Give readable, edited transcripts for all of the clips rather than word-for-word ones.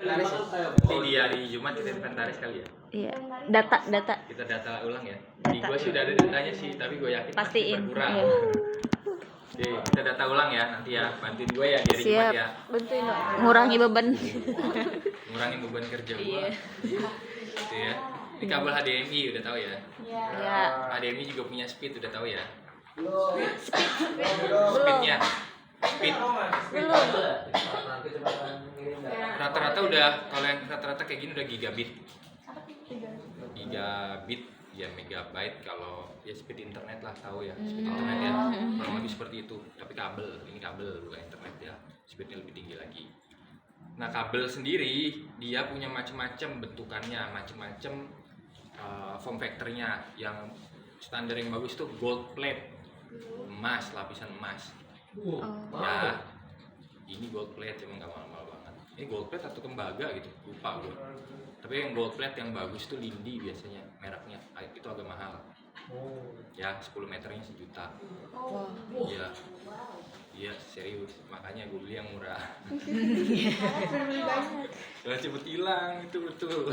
Inventaris ya? Nanti di hari Jumat kita inventaris kali ya? Iya, data. Kita data ulang ya? Di Data. gue sih udah ada datanya sih, tapi gue yakin pasti Pastiin. berkurang. Iya. Oke, kita data ulang ya nanti ya, bantuin gue ya di hari Jumat Siap. ya. Bantuin dong. Ngurangi beban. Ngurangin beban kerja gue. Iya. Gitu ya. Ini kabel HDMI udah tahu ya? Iya. HDMI juga punya speed udah tahu ya? Belum. Speednya. Speed. Belum. Rata-rata udah, kalau yang rata-rata kayak gini udah gigabit. Gigabit ya megabyte kalau ya speed internet lah tahu ya speed internet ya kurang lebih seperti itu, tapi kabel, ini kabel bukan internet ya, speednya lebih tinggi lagi. Nah kabel sendiri dia punya macam-macam bentukannya, macam-macam form factornya. Yang standar yang bagus tuh gold plate, emas, lapisan emas. Ya ini gold plate cuma nggak mahal-mahal banget. Ini gold plate atau tembaga gitu lupa gue, tapi yang gold plate yang bagus tuh Lindi biasanya mereknya, itu agak mahal ya, 10 meternya 1 juta. Iya iya serius, makanya gue beli yang murah. Jangan cepet hilang itu betul.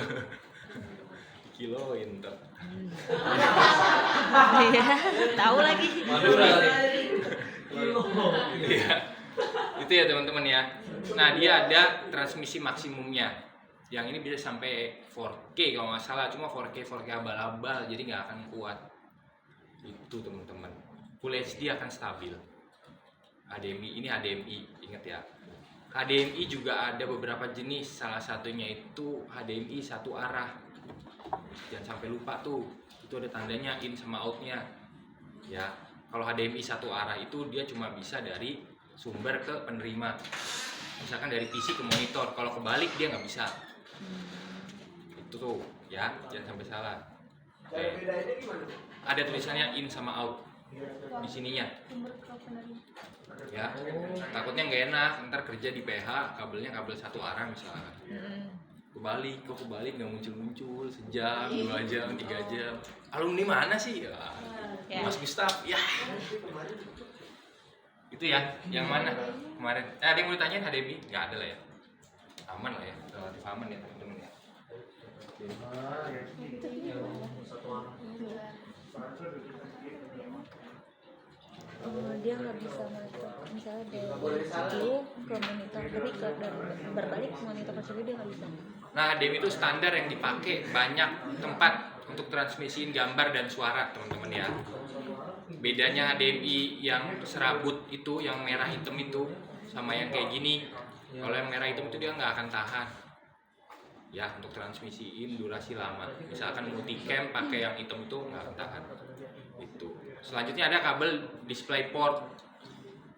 Kiloin tuh. Iya. Tahu lagi. Iya. Itu ya teman-teman ya. Nah dia ada transmisi maksimumnya. Yang ini bisa sampai 4K kalau nggak salah. Cuma 4K abal-abal, jadi nggak akan kuat. Itu teman-teman. Full HD akan stabil. HDMI ini HDMI, ingat ya. HDMI juga ada beberapa jenis. Salah satunya itu HDMI satu arah. Jangan sampai lupa tuh. Itu ada tandanya in sama outnya. Ya. Kalau HDMI satu arah itu dia cuma bisa dari sumber ke penerima, misalkan dari PC ke monitor. Kalau kebalik dia nggak bisa. Itu tuh ya, jangan sampai salah. Ada tulisannya in sama out di sininya ya, takutnya nggak enak ntar kerja di PH kabelnya kabel satu arah misalnya, kebalik nggak muncul sejam, 2 jam, 3 jam. Alumni mana sih ya? Mas Gustaf ya. Itu ya, yang mana kemarin? Ada yang mau ditanyain HDMI? Nggak ada lah ya, aman lah ya, relatif aman ya teman-teman ya. Dia nggak bisa monitor, misalnya dari CPU ke monitor, tapi berbalik ke monitor ke CPU dia nggak bisa. Nah HDMI itu standar yang dipakai banyak tempat untuk transmisiin gambar dan suara teman-teman ya. Bedanya HDMI yang serabut itu, yang merah hitam itu, sama yang kayak gini. Kalau yang merah hitam itu dia nggak akan tahan ya untuk transmisiin durasi lama. Misalkan multicam pakai yang hitam itu nggak akan tahan. Itu. Selanjutnya ada kabel DisplayPort.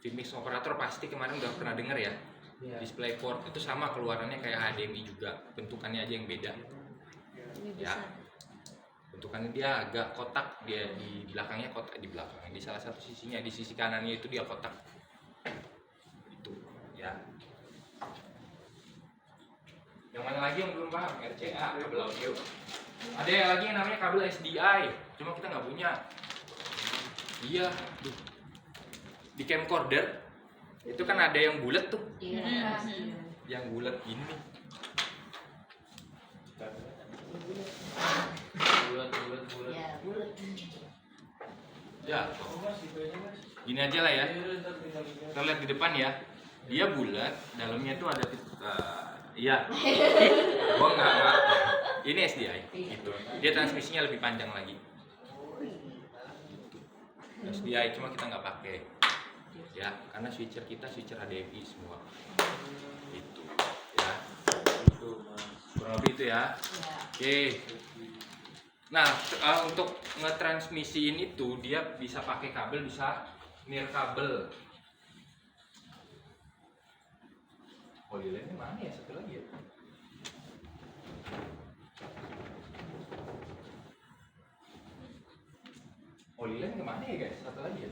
Vmix operator pasti kemarin udah pernah denger ya. DisplayPort itu sama keluarannya kayak HDMI juga, bentukannya aja yang beda. Ya. Bentukannya dia agak kotak, dia di belakangnya kotak, di belakang, di salah satu sisinya, di sisi kanannya itu dia kotak. Itu ya. Yang mana lagi yang belum paham? RCA, kabel audio. Ada yang lagi yang namanya kabel SDI, cuma kita nggak punya. Iya, tuh. Di camcorder itu kan ada yang bulat tuh. Iya. Yang bulat gini. Bulat. Ya. Gini aja lah ya. Kita lihat di depan ya. Dia bulat, dalamnya tuh ada iya. Gua enggak. Ini SDI gitu. Dia transmisinya lebih panjang lagi. SDI cuma kita nggak pakai ya, karena switcher kita switcher HDMI semua itu ya, itu kurang lebih itu ya. Oke. Nah untuk ngetransmisiin itu dia bisa pakai kabel, bisa nirkabel. Polyline mana ya, satu lagi ya? Polyline kemana ya guys? Satu lagi ya?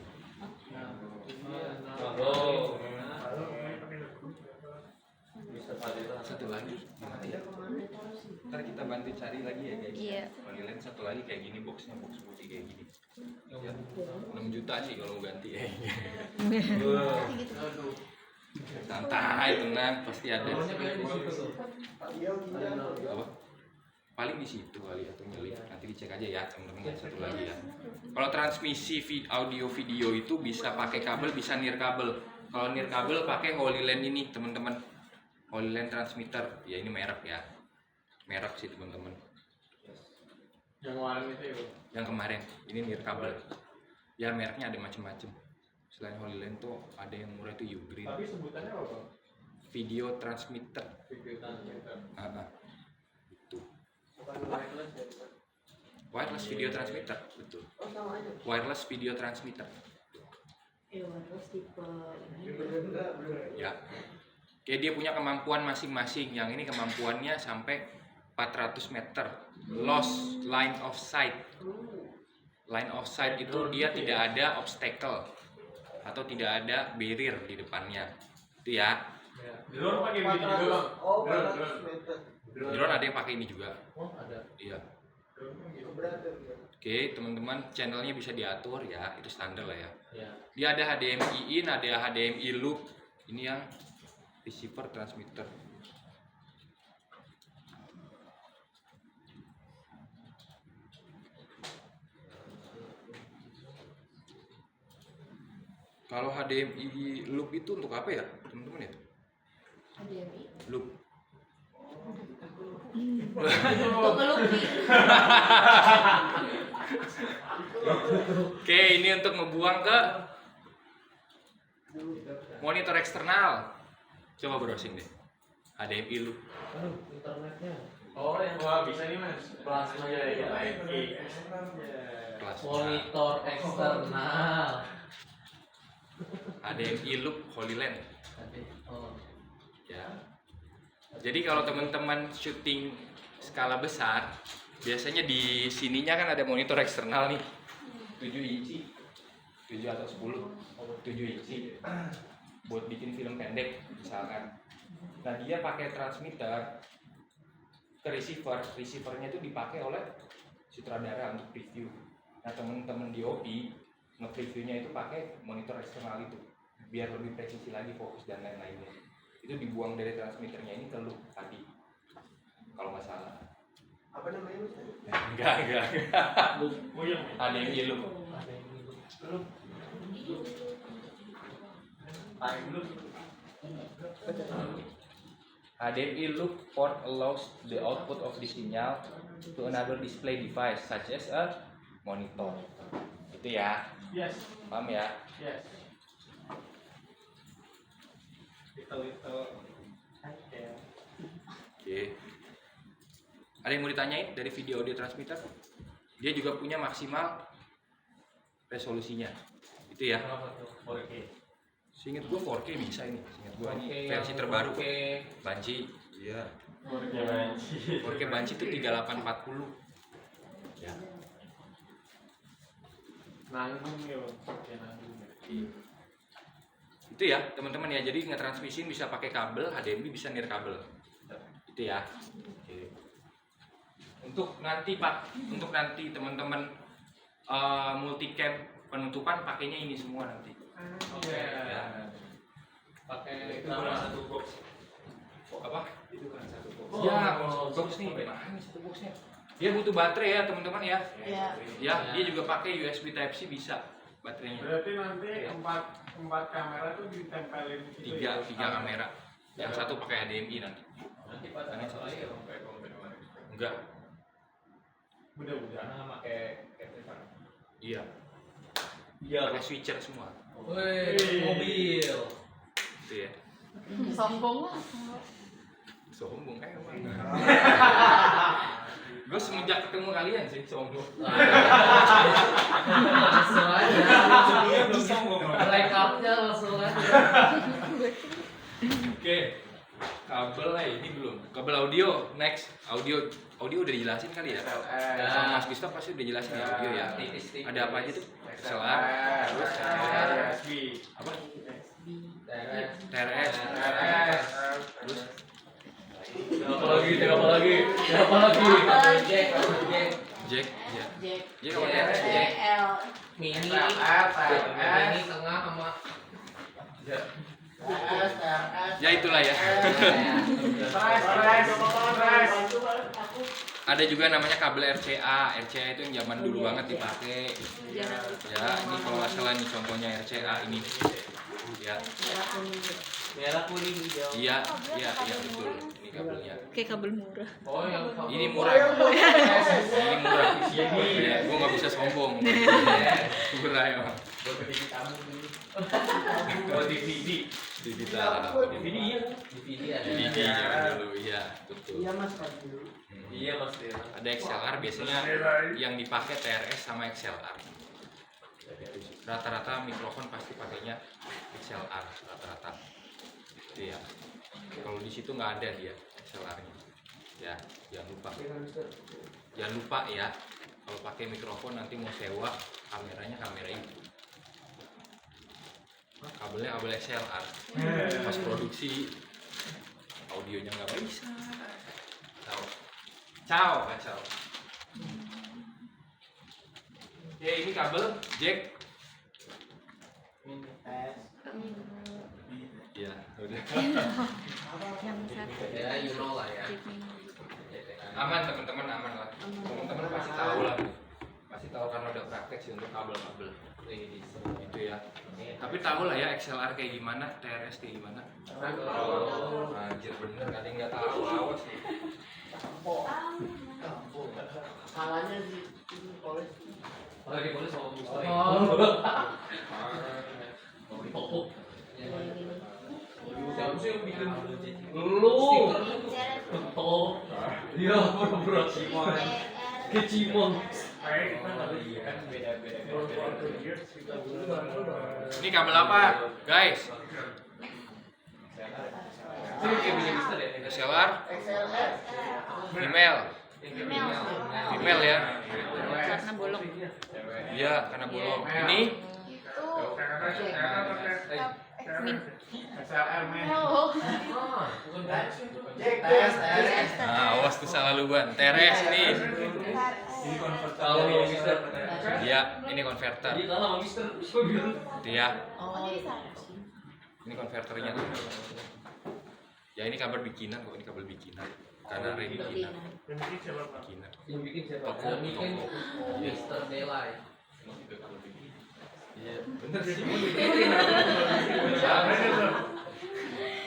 Satu lagi gimana ya? Ntar kita bantu cari lagi ya guys. Iya. Polyline satu lagi kayak gini, boxnya box putih kayak gini. Ya, 6 juta sih kalau mau ganti ya. Santai, tenang, pasti ada. Apa? Paling di situ kali atau nyelip. Nanti dicek aja ya teman-teman. Satu lagi ya. Kalau transmisi audio video itu bisa pakai kabel, bisa nirkabel. Kalau nirkabel pakai Holyland ini teman-teman. Holyland transmitter. Ya ini merek ya. Merek sih teman-teman. Yang kemarin itu ya? Yang kemarin ini nirkabel. Ya mereknya ada macam-macam. Selain Holyland tuh ada yang murah itu Ugreen. Tapi sebutannya apa? Video transmitter. Video transmitter. Itu. Bukan wireless ya? Wireless video transmitter, betul. Oh sama aja. Wireless video transmitter. Wireless tipe ini. Ya. Oke, dia punya kemampuan masing-masing. Yang ini kemampuannya sampai 400 meter. Lost line of sight. Line of sight itu dia tidak ada obstacle atau tidak ada barrier di depannya. Itu ya. Drone pakai ini juga bang? Oh, Drone. Drone ada yang pakai ini juga. Oh ada. Iya. Drone gitu. Oke, teman-teman channelnya bisa diatur ya. Itu standar lah ya. Ya. Dia ada HDMI in, ada HDMI loop. Ini yang receiver transmitter. Kalau HDMI loop itu untuk apa ya, teman-teman ya? HDMI. Loop. Untuk ngelupi. Oke, ini untuk ngebuang ke monitor eksternal. Coba browsing deh. HDMI loop. Aduh, internetnya. Oh, yang wah bisa nih mas. Plasma ya, Kelas monitor eksternal. HDMI loop Holyland. Oh. Ya. Jadi kalau teman-teman syuting skala besar, biasanya di sininya kan ada monitor eksternal nih. 7 inci. 7 atau 10. 7 inci. Buat bikin film pendek misalkan. Nah, dia pakai transmitter ke receiver. Receivernya itu dipakai oleh sutradara untuk preview. Nah, teman-teman di OP nge-previewnya itu pakai monitor eksternal itu biar lebih presisi lagi fokus dan lain-lainnya. Itu dibuang dari transmitternya ini ke loop tadi kalau nggak salah. Apa namanya mas? Enggak. Puyeng. HDMI loop. HDMI loop port allows the output of the signal to another display device such as a monitor. Itu ya, Yes. paham ya? Yes. Little. Oke. Ada yang mau ditanyain dari video audio transmitter? Dia juga punya maksimal resolusinya. Itu ya. Berapa tuh? 4K. Seingat gua 4K bisa ini. Seingat gua ini versi terbaru. Banci. Iya. 4K banci. 4K Banci itu 3840. Ya. Nanggung ya bang. Ya nanggung. Itu ya teman-teman ya, jadi ngetransmisin bisa pakai kabel, HDMI bisa nirkabel. Itu ya. Oke. Untuk nanti teman-teman multicam penutupan pakainya ini semua nanti. Oke. Ya. Pakai Itu nama berapa? satu box. Apa? Itu kan satu box. Oh, Ya, oh, box nih, mana nih satu boxnya? Dia butuh baterai ya teman-teman ya. Ya. Ya, dia juga pakai USB Type C bisa baterainya. Berarti nanti empat kamera tuh ditempelin gitu Tiga kamera. Yang satu pakai HDMI nanti. Nanti pasangnya satu lagi ya bang kayak kemarin. Enggak. Mudah-mudahan pakai capture. Iya. Iya. Pakai switcher semua. Wih, mobil. Itu ya. Sombong lah. Sombong emang. Gue semenjak ketemu kalian sih sombong. Langsung aja. Sombong. Rekapnya langsung aja. Oke. Kabel lah ini belum. Kabel audio next. Audio udah dijelasin kali ya. Sama Mas Gustav pasti udah jelasin ya audio ya. Ada apa aja tuh? XLR, terus USB. apa? TRS. TRS, terus Apa lagi? Jack. jack, ya. Jack. Jack sama TRS. JL. Mini. TRS. Mini tengah sama. TRS. Ya itulah ya. Ada juga namanya kabel RCA. RCA itu yang zaman dulu banget dipakai. Ya, ini kalau nggak salah nih contohnya RCA ini. Ya. Merah kuning hijau. Iya, betul. Ini kabelnya. Kayak kabel murah. Oh yang Ini murah. Ini murah. Ya, gua nggak bisa sombong. Murah ya. buat DVD kamu dulu. Oh DVD. Digital. DVD iya kan? DVD ada. DVD zaman dulu, iya, betul. Iya mas pasti. Iya mas ya. Ada XLR biasanya yang dipakai TRS sama XLR. Rata-rata mikrofon pasti pakainya XLR rata-rata. Itu ya. Kalau di situ nggak ada dia XLR-nya. Ya, jangan lupa ya. Kalau pakai mikrofon nanti mau sewa kameranya kamera ini. Kabelnya kabel XLR. Pas produksi audionya nggak bisa. Kacau. Ya ini kabel jack. Ya, udah. Yang satu. Ya you know lah ya. Aman teman-teman, aman lah. Teman-teman pasti tahu lah. Pasti tahu karena udah praktek sih untuk kabel-kabel. Gitu ya. Tapi tahu lah ya XLR kayak gimana, TRS kayak gimana. Anjir bener, ada yang nggak tahu, awas nih. Salahnya di polis. Oh di polis sama Mustoy. Oh. Siapa sih yang bikin? Lu. Oh. Iya, pura-pura Cimon. Ke Cimon. Ini kabel apa, guys? Ini kayak punya Mister ya? XLR, XLS. female ya. Karena bolong. Iya, karena bolong. Ini Oh. nah, awas tuh salah luan. TRS nih. Kalau sama Mister. Iya, ini konverter. Jadi kalah sama Mister. Kok gitu? Itu ya. Oh. Ini konverternya tuh. Ya ini kabel bikinan kok, ini kabel bikinan. Karena rem bikinan. Bikinan. Yang bikin siapa? Toko, Yang bikin toko. Mister Delay. Iya, bener sih.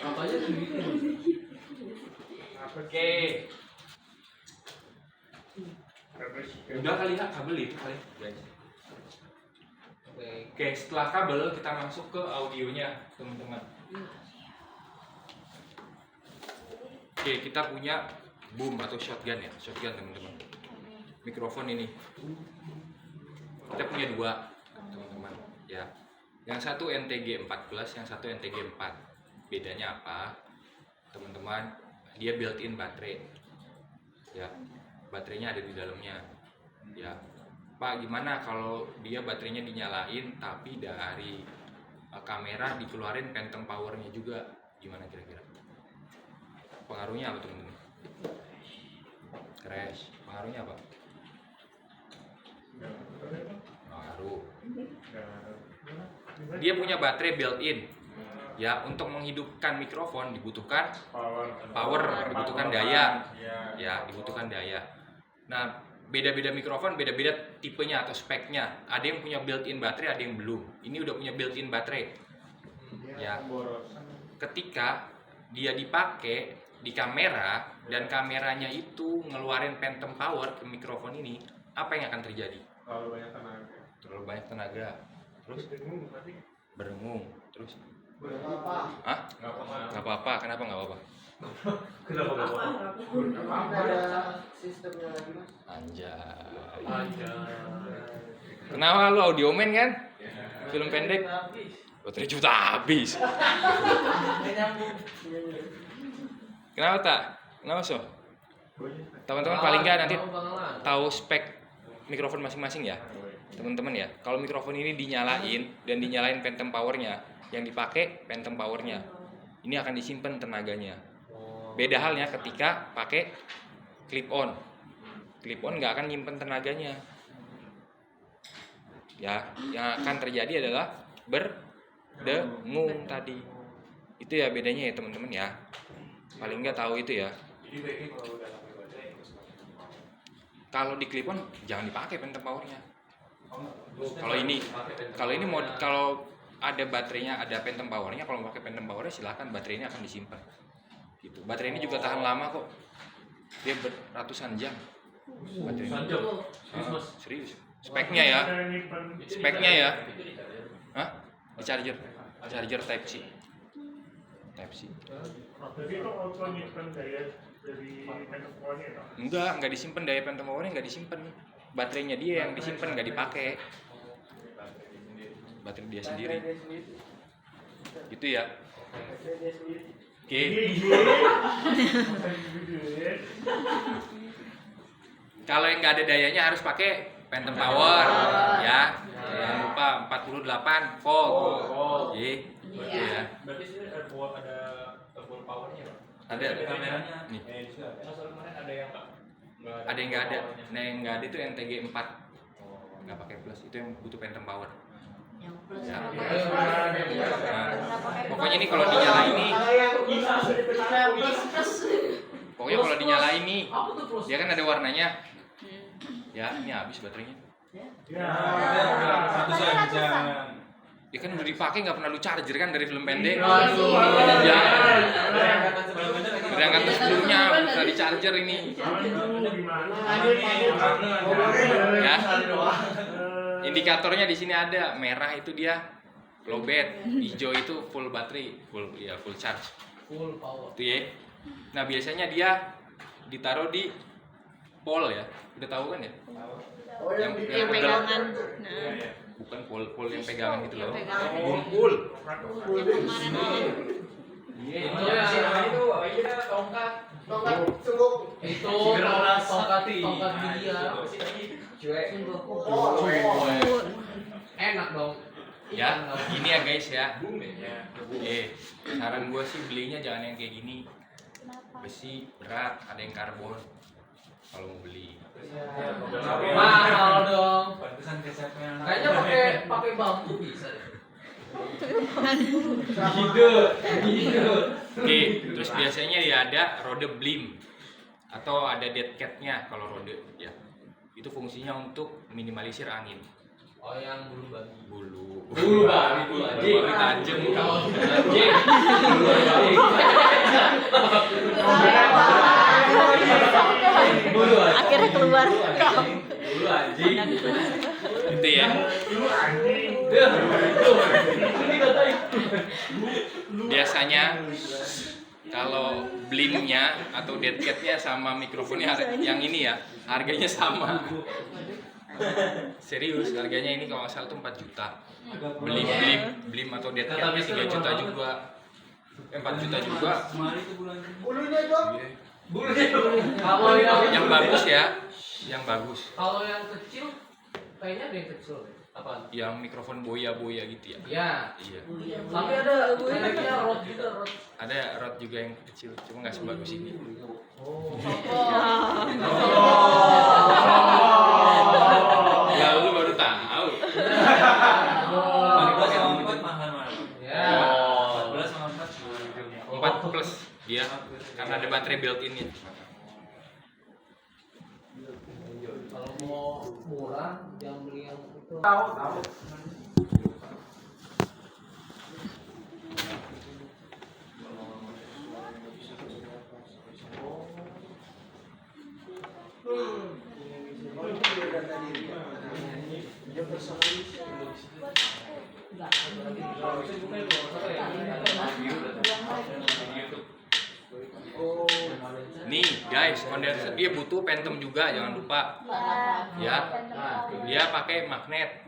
Apanya tuh bikin? Oke. Udah kali ya kabel itu kali, guys. Oke, setelah kabel kita masuk ke audionya, teman-teman. Oke, kita punya boom atau shotgun ya, shotgun teman-teman. Mikrofon ini. Kita punya dua, teman-teman. Ya, yang satu NTG 14, yang satu NTG 4. Bedanya apa, teman-teman? Dia built-in baterai. Ya, baterainya ada di dalamnya. Ya, Pak, gimana kalau dia baterainya dinyalain tapi dari kamera dikeluarin phantom powernya juga? Gimana kira-kira? Pengaruhnya apa teman-teman? Crash. Pengaruhnya apa? Pengaruh. Dia punya baterai built-in. Ya, untuk menghidupkan mikrofon dibutuhkan power, dibutuhkan daya. Ya, dibutuhkan daya. Nah, beda-beda mikrofon, beda-beda tipenya atau speknya. Ada yang punya built-in baterai, ada yang belum. Ini udah punya built-in baterai. Ya. Ketika dia dipakai di kamera dan kameranya itu ngeluarin phantom power ke mikrofon ini, apa yang akan terjadi? Terlalu banyak tenaga. Terus berengung. Terus hah? Nggak apa-apa. Kenapa nggak apa-apa? Kenapa gak apa-apa? Ada sistemnya lagi mas. Anjay. Kenapa lu audioman kan? Film pendek. Baterai juta habis. Kenapa tak? Kenapa so? Teman-teman paling nggak nanti tahu spek mikrofon masing-masing ya, teman-teman ya. Kalau mikrofon ini dinyalain dan dinyalain phantom powernya, yang dipakai phantom powernya, ini akan disimpan tenaganya. Beda halnya ketika pakai clip on. Clip on nggak akan nyimpen tenaganya. Ya, yang akan terjadi adalah berdengung tadi. Itu ya bedanya ya teman-teman ya. Paling nggak tahu itu ya. Kalau di clip on jangan dipakai phantom powernya. Kalau ini kalau ada baterainya, ada phantom powernya, kalau mau pakai phantom powernya silakan, baterainya akan disimpan. Gitu. Baterai ini juga tahan lama kok. Dia ratusan jam. Baterai ini. Serius. Speknya ya. Hah? Di charger Type C. Jadi itu auto nyimpen daya dari phantom powernya ya? Enggak disimpan, daya phantom powernya enggak disimpan. Baterainya dia yang disimpan, enggak dipakai. Baterai dia sendiri. Gitu ya. Oke. Kalau yang nggak ada dayanya harus pakai phantom power ya. Jangan lupa 48 volt. Gitu ya. Berarti sini ada full powernya, Pak? Ada kameranya. Nih. Masa kemarin ada yang nggak? Ada yang nggak ada. Nah yang nggak ada itu yang TG4. Nggak pakai plus, itu yang butuh phantom power. Yang plus Ya. sama Nah, pokoknya ini kalau dinyalain nih, pokoknya kalau dinyalain nih, dia kan ada warnanya. Ya, ini habis baterainya. Ya kan udah dipakai, nggak pernah lu charger kan dari film pendek. Ya. Berangkat tuh sebelumnya udah di charger ini. Ya. Indikatornya di sini ada, merah itu dia low bat, hijau itu full battery, full charge. Full power. Itu ya. Nah, biasanya dia ditaruh di pole ya. Udah tahu kan ya? yang pegel. pegangan. Nah, Bukan pole yang pegangan gitu loh. Yang pegangan. Bumpul. yang kemarin Itu tongkat sungguh. itu tongkat dia. Enak dong. Ya, ini ya guys ya. Saran gue sih belinya jangan yang kayak gini. Besi berat, ada yang karbon. Kalau mau beli. Mahal dong. Kayaknya pakai bambu bisa. Oke, terus biasanya ya ada rode blim atau ada dead cat-nya kalau rode ya. Itu fungsinya untuk minimalisir angin. Oh, yang bulu babi. Bulu babi tajam kalau akhirnya keluar. Bulu anjing. itu ya. Biasanya kalau blimnya atau dead cat-nya sama mikrofonnya yang ini ya, harganya sama. Serius, harganya ini kalau nggak salah tuh 4 juta. Blim atau dead cat-nya 3 juta juga. 4 juta juga. Bulunya dong. Kalau Yang bagus ya, yang bagus. Kalau yang kecil kayaknya ada yang kecil. Apa? Yang mikrofon boya-boya gitu ya. Ya. Iya. Tapi ada kayaknya rod juga rod. Ada rod juga yang kecil, cuma nggak sebagus ini. Ya lu baru tahu. Ya. 4 plus dia karena ada baterai built-in-nya. Kalau mau murah jangan beli yang itu. Tahu. Nih guys, kondenser dia butuh phantom juga, jangan lupa. Ya, dia pakai magnet.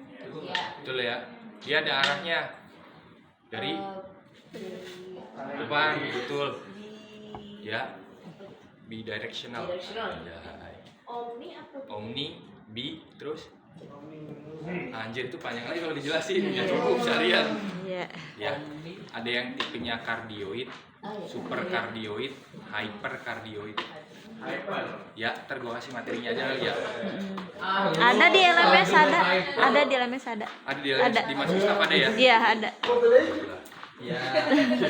Betul ya. Dia ada arahnya dari depan, betul. Ya, bidirectional. Ya. Omni, bi, terus anjir itu panjang lagi kalau dijelasin, ya cukup seharian. Iya. Ya, ada yang tipenya kardioid, super kardioid, hyper kardioid. Ya, ntar gue kasih materinya aja kali ya. Ada di LMS ada di LMS ada. Ada di Ada. di Mas Gustaf ada ya? Iya ada. Ya.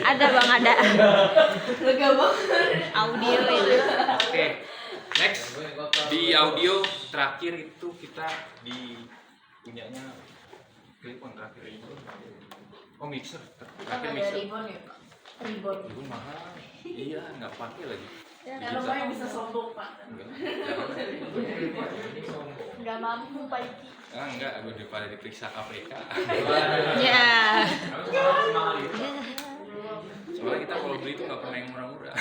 Ada bang, ada. Lega banget. Audio itu. Oke, next di audio terakhir itu kita di punyanya Clip-on terakhir itu. Oh mixer terakhir mixer. Ribbon ya Pak? Ribbon. Itu mahal. Iya, nggak pakai lagi. Kalau saya bisa sombong Pak. Enggak. Nggak mampu Pak Iki. Enggak, gue daripada diperiksa KPK. Ya. Soalnya kita kalau beli itu nggak pernah yang murah-murah.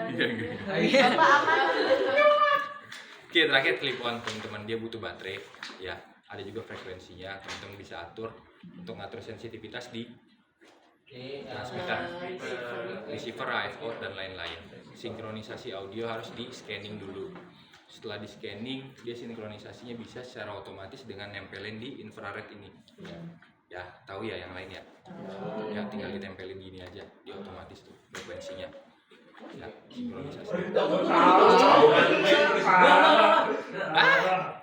Iya, enggak. Bapak aman. Oke, terakhir clip-on teman-teman, dia butuh baterai ya. Ada juga frekuensinya, teman-teman bisa atur untuk ngatur sensitivitas di transmitter, receiver, RF out dan lain-lain. Sinkronisasi audio harus di scanning dulu. Setelah di scanning, dia sinkronisasinya bisa secara otomatis dengan nempelin di infrared ini. Ya, tahu ya yang lain ya? Ya, tinggal ditempelin gini aja, dia otomatis tuh frekuensinya. Ya, sinkronisasi.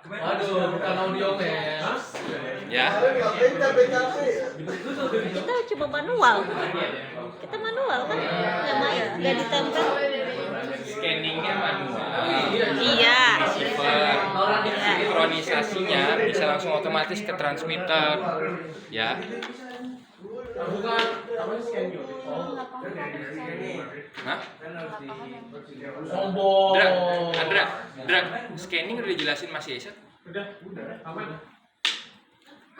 Waduh, bukan audio men. Ya, Kita coba manual. Kita manual kan? Nggak ditempel. scanningnya manual. Iya. Receiver, sinkronisasinya bisa langsung otomatis ke transmitter. Ya, Bukan, apa scan Hah? Sombong. Dra, scanning udah dijelasin Mas Yesa? Udah. Aman.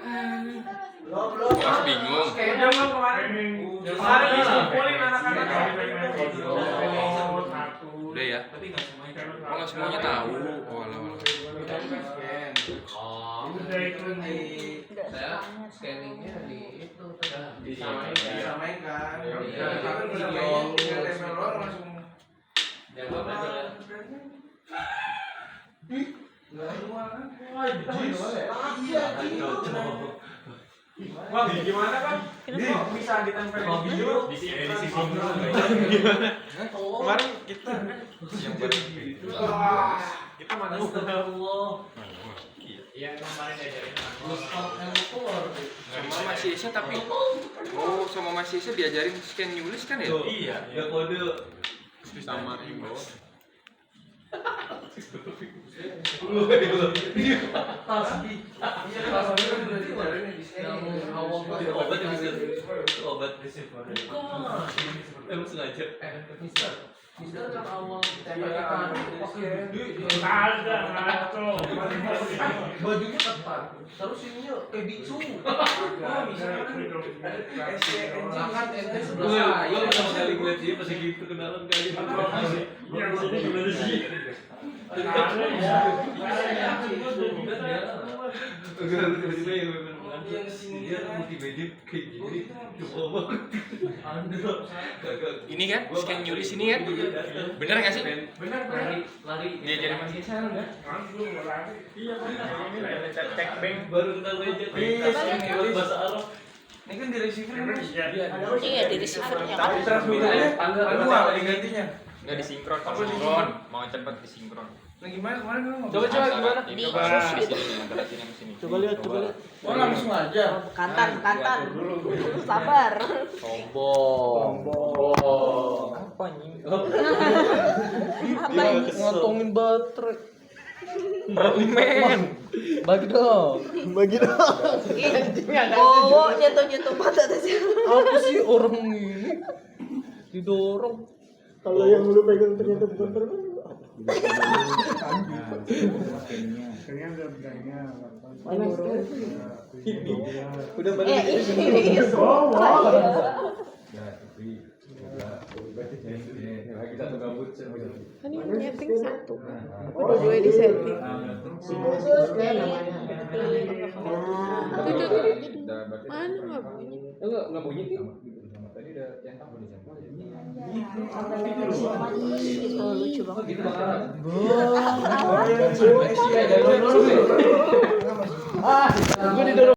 Masih bingung. Udah bang kemarin. Kemarin disimpulin anak-anak. Udah ya. Oh, nggak semuanya tahu. Oh, alah. Udah itu Saya scanningnya di itu Disamain kan. Iya. Kan video tinggal tempel doang langsung. Jangan aja. Enggak semua kan. Wah, gimana kan? Kok bisa ditempelin video? Di sisi gimana? Kemarin kita yang kita mana yang kemarin diajarin Sama Mas Yesa tapi sama Mas Yesa diajarin scan nulis kan ya? Iya. Ya kode Sama Ibu. obat receiver. Emang sengaja. Mister kan awal tembakan pakai Ada ngaco. bajunya ketat. Terus ininya kayak biksu. Wah, misalkan kan ente sebelah saya. Gua pertama kali ngeliat dia pas lagi perkenalan kali. Yang sini gimana sih? Tiba-tiba yang dia multimedia kayak gini. Coba banget. Ini kan scan nulis ini kan? Bener nggak sih? Benar Lari. Diajarin Mas Yesa enggak? langsung lari. Iya benar. Ini ada cek bank. Baru kenal aja. Iya, bahasa Arab. Ini kan di receiver kan. Iya di receivernya kan. Tapi transmitternya manual gantinya. Nggak disinkron, mau cepet disinkron. Nah gimana kemarin lu ngomong? Coba gimana? Di Coba lihat. Oh langsung aja. Kantan. Sabar. Sombong. Apa nih? Apa ini? Ngotongin baterai. Men. Bagi dong. Oh, jatuh mata tuh sih. Apa sih orang ini didorong? Kalau yang lu pegang ternyata bukan permen. Kayaknya udah beranya. Mana Udah balik. Ini kan ini nyeting satu. Dua di setting. Mana nggak bunyi? Enggak bunyi kan? Tadi udah centang udah centang. Itu lucu banget. Gitu banget. Gue didorong